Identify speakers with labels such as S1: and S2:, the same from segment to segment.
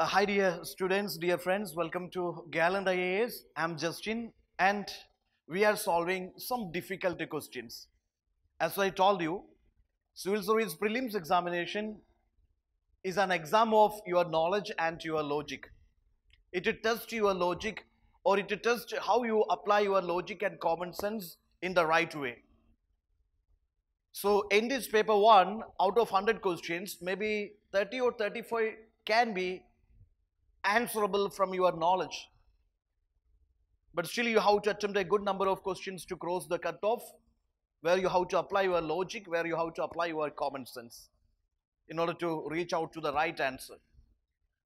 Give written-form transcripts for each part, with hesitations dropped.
S1: Hi dear students, dear friends, welcome to Gallant IAS. I'm Justin and we are solving some difficult questions. As I told you, Civil Service Prelims examination is an exam of your knowledge and your logic. It tests your logic or it tests how you apply your logic and common sense in the right way. So in this paper 1, out of 100 questions, maybe 30 or 35 can be answerable from your knowledge, but still you have to attempt a good number of questions to cross the cutoff, where you have to apply your logic, where you have to apply your common sense in order to reach out to the right answer.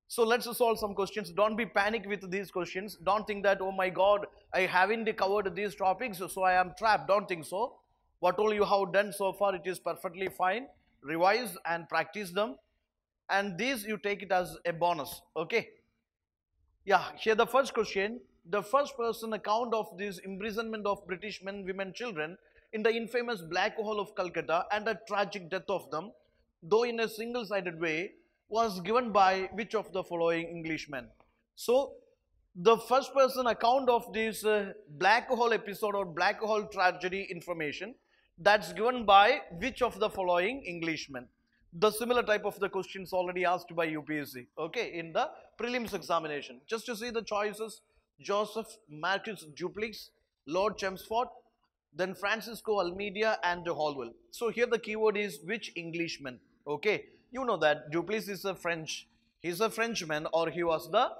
S1: So let's solve some questions. Don't be panic with these questions. Don't think that, oh my god, I haven't covered these topics, so I am trapped. Don't think so. What all you have done so far, it is perfectly fine. Revise and practice them, and these you take it as a bonus. Okay. Yeah, here the first question, the first person account of this imprisonment of British men, women, children in the infamous Black Hole of Calcutta and the tragic death of them, though in a single-sided way, was given by which of the following Englishmen? So, the first person account of this Black Hole episode or Black Hole tragedy information, that's given by which of the following Englishmen? The similar type of the questions already asked by UPSC, okay, in the prelims examination. Just to see the choices, Joseph Marcus Dupleix, Lord Chelmsford, then Francisco Almeida and Holwell. So here the keyword is which Englishman, okay. You know that Dupleix is a French, he's a Frenchman, or he was the,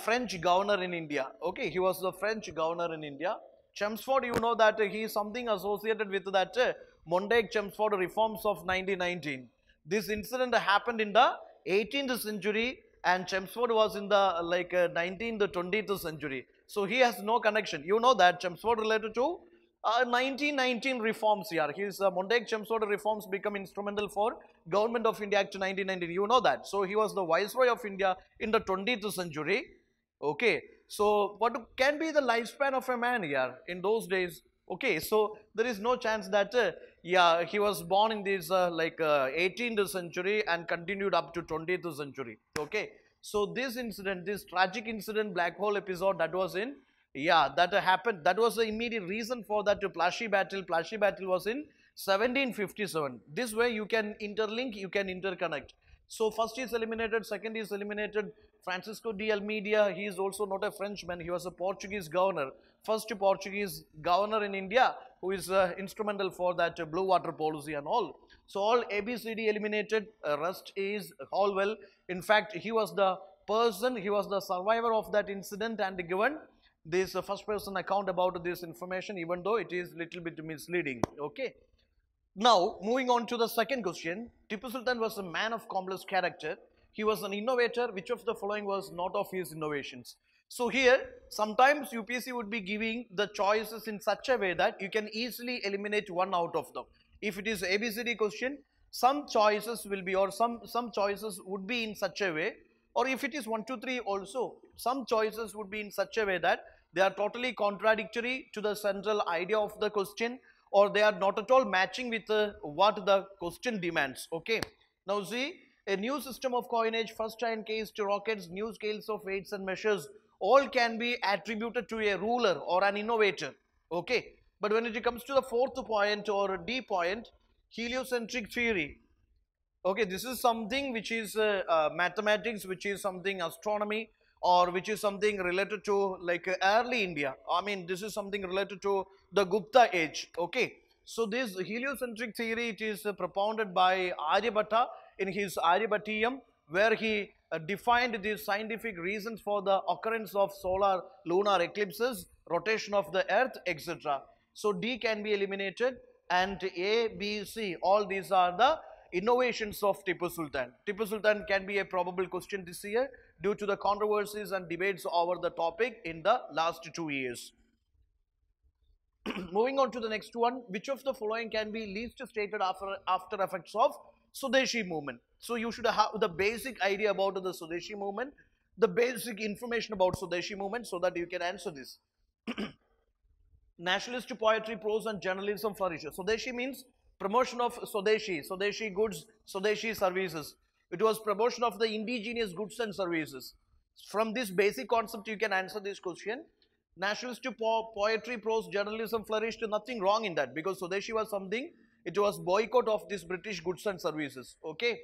S1: French governor in India, okay, he was the French governor in India. Chelmsford, you know that he is something associated with that Montague Chelmsford reforms of 1919. This incident happened in the 18th century and Chelmsford was in the 19th, 20th century. So he has no connection. You know that Chelmsford related to 1919 reforms here. His Montague Chelmsford reforms become instrumental for Government of India Act 1919. You know that. So he was the Viceroy of India in the 20th century. Okay. So what can be the lifespan of a man here in those days? Okay, so there is no chance that he was born in this 18th century and continued up to 20th century. Okay, so this incident, this tragic incident, Black Hole episode, that was in, that happened, that was the immediate reason for that Plassey battle. Plassey battle was in 1757. This way you can interlink, you can interconnect. So first is eliminated, second is eliminated. Francisco de Almeida, he is also not a Frenchman, he was a Portuguese governor. First Portuguese governor in India who is instrumental for that blue water policy and all. So all ABCD eliminated, rest is Holwell. In fact, he was the person, he was the survivor of that incident and given this first person account about this information, even though it is little bit misleading. Okay. Now, moving on to the second question, Tipu Sultan was a man of complex character. He was an innovator. Which of the following was not of his innovations? So here, sometimes UPSC would be giving the choices in such a way that you can easily eliminate one out of them. If it is ABCD question, some choices will be, or some choices would be in such a way, or if it is 1, 2, 3 also, some choices would be in such a way that they are totally contradictory to the central idea of the question, or they are not at all matching with what the question demands. Okay. Now see, a new system of coinage, first iron case to rockets, new scales of weights and measures, all can be attributed to a ruler or an innovator. Okay. But when it comes to the fourth point or D point, heliocentric theory. Okay, this is something which is mathematics, which is something astronomy, or which is something related to like early India. I mean, this is something related to the Gupta age. Okay, so this heliocentric theory, it is propounded by Aryabhatta in his Aryabhatiyam, where he defined the scientific reasons for the occurrence of solar lunar eclipses, rotation of the earth, etc. So D can be eliminated, and A, B, C, all these are the innovations of Tipu Sultan. Tipu Sultan can be a probable question this year due to the controversies and debates over the topic in the last 2 years. Moving on to the next one, which of the following can be least stated after effects of Swadeshi movement? So you should have the basic idea about the Swadeshi movement, the basic information about Swadeshi movement, so that you can answer this. Nationalist poetry, prose and journalism flourishes. Swadeshi means promotion of Swadeshi, Swadeshi goods, Swadeshi services. It was promotion of the indigenous goods and services. From this basic concept, you can answer this question. Nationalist poetry, prose, journalism flourished. Nothing wrong in that, because Swadeshi was something, it was boycott of this British goods and services. Okay.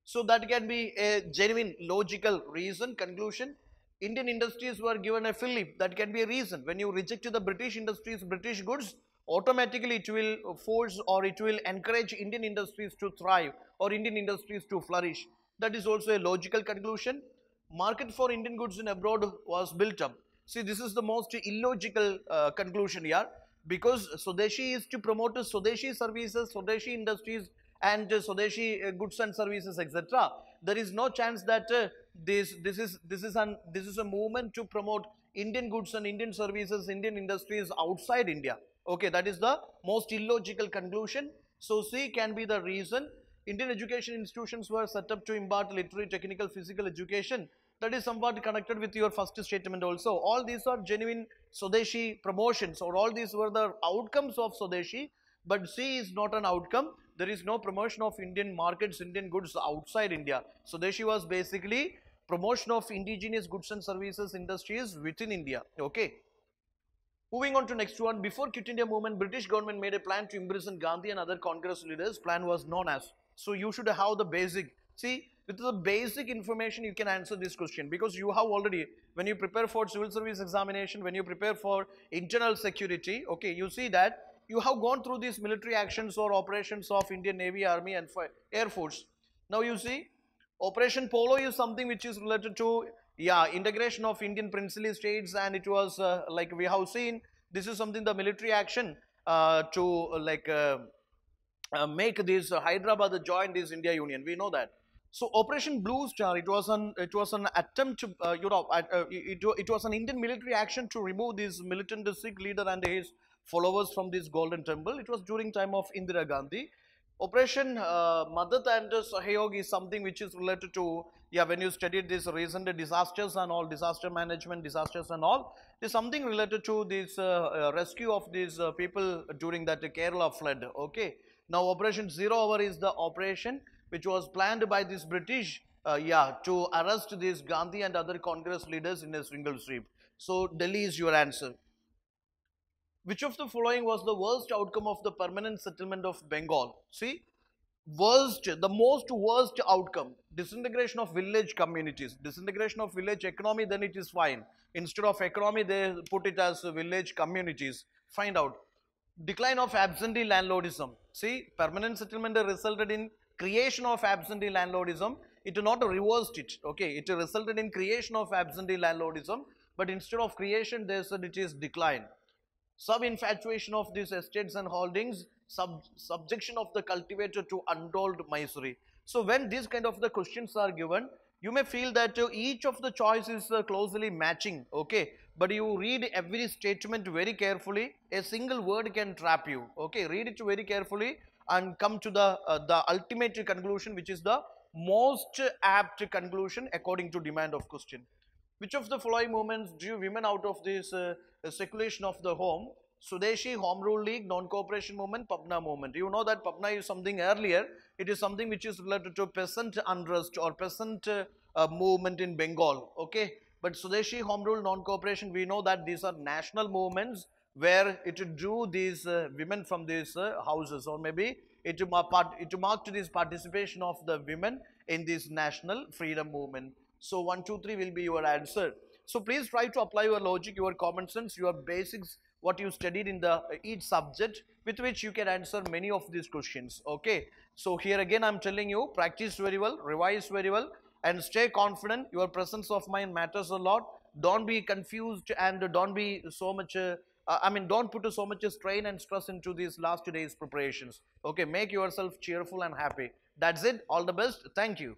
S1: So that can be a genuine logical reason, conclusion. Indian industries were given a fillip. That can be a reason. When you reject the British industries, British goods, automatically it will force or it will encourage Indian industries to thrive or Indian industries to flourish. That is also a logical conclusion. Market for Indian goods in abroad was built up. See, this is the most illogical conclusion here, because Swadeshi is to promote Swadeshi services, Swadeshi industries and Swadeshi goods and services, etc. There is no chance that this is a movement to promote Indian goods and Indian services, Indian industries outside India. Okay, that is the most illogical conclusion. So C can be the reason. Indian education institutions were set up to impart literary, technical, physical education. That is somewhat connected with your first statement also. All these are genuine Swadeshi promotions, or all these were the outcomes of Swadeshi. But C is not an outcome. There is no promotion of Indian markets, Indian goods outside India. Swadeshi was basically promotion of indigenous goods and services industries within India. Okay. Moving on to next one. Before Quit India movement, British government made a plan to imprison Gandhi and other Congress leaders. Plan was known as. So you should have the basic. See, with the basic information you can answer this question, because you have already, when you prepare for civil service examination, when you prepare for internal security, okay, you see that you have gone through these military actions or operations of Indian Navy, Army and Air Force. Now you see, Operation Polo is something which is related to, yeah, integration of Indian princely states, and it was like we have seen, this is something, the military action to make this Hyderabad join this India Union. We know that. So Operation Blue Star, it was an attempt to it was an Indian military action to remove this militant Sikh leader and his followers from this golden temple. It was during time of Indira Gandhi. Operation Madat and Sahayog is something which is related to, yeah, when you studied this recent disasters and all, disaster management, disasters and all, it is something related to this rescue of these people during that Kerala flood. Okay. Now Operation Zero Hour is the operation which was planned by this British, to arrest these Gandhi and other Congress leaders in a single sweep. So Delhi is your answer. Which of the following was the worst outcome of the permanent settlement of Bengal? See, worst, the most worst outcome, disintegration of village communities, disintegration of village economy, then it is fine. Instead of economy, they put it as village communities. Find out. Decline of absentee landlordism. See, permanent settlement resulted in creation of absentee landlordism. It not reversed it. Okay, it resulted in creation of absentee landlordism, but instead of creation, they said it is decline. Sub-infatuation of these estates and holdings, subjection of the cultivator to untold misery. So when these kind of the questions are given, you may feel that each of the choice is closely matching, okay, but you read every statement very carefully. A single word can trap you, okay. Read it very carefully and come to the ultimate conclusion, which is the most apt conclusion according to demand of question. Which of the following movements drew women out of this circulation of the home? Swadeshi, Home Rule League, Non-Cooperation Movement, Pabna Movement. You know that Pabna is something earlier. It is something which is related to peasant unrest or peasant movement in Bengal. Okay. But Swadeshi, Home Rule, Non-Cooperation, we know that these are national movements where it drew these women from these houses, or maybe it marked this participation of the women in this national freedom movement. So 1, 2, 3 will be your answer. So please try to apply your logic, your common sense, your basics, what you studied in the each subject, with which you can answer many of these questions. Okay. So here again I am telling you, practice very well, revise very well, and stay confident. Your presence of mind matters a lot. Don't be confused and don't be so much don't put so much strain and stress into these last days preparations. Okay, make yourself cheerful and happy. That's it. All the best. Thank you.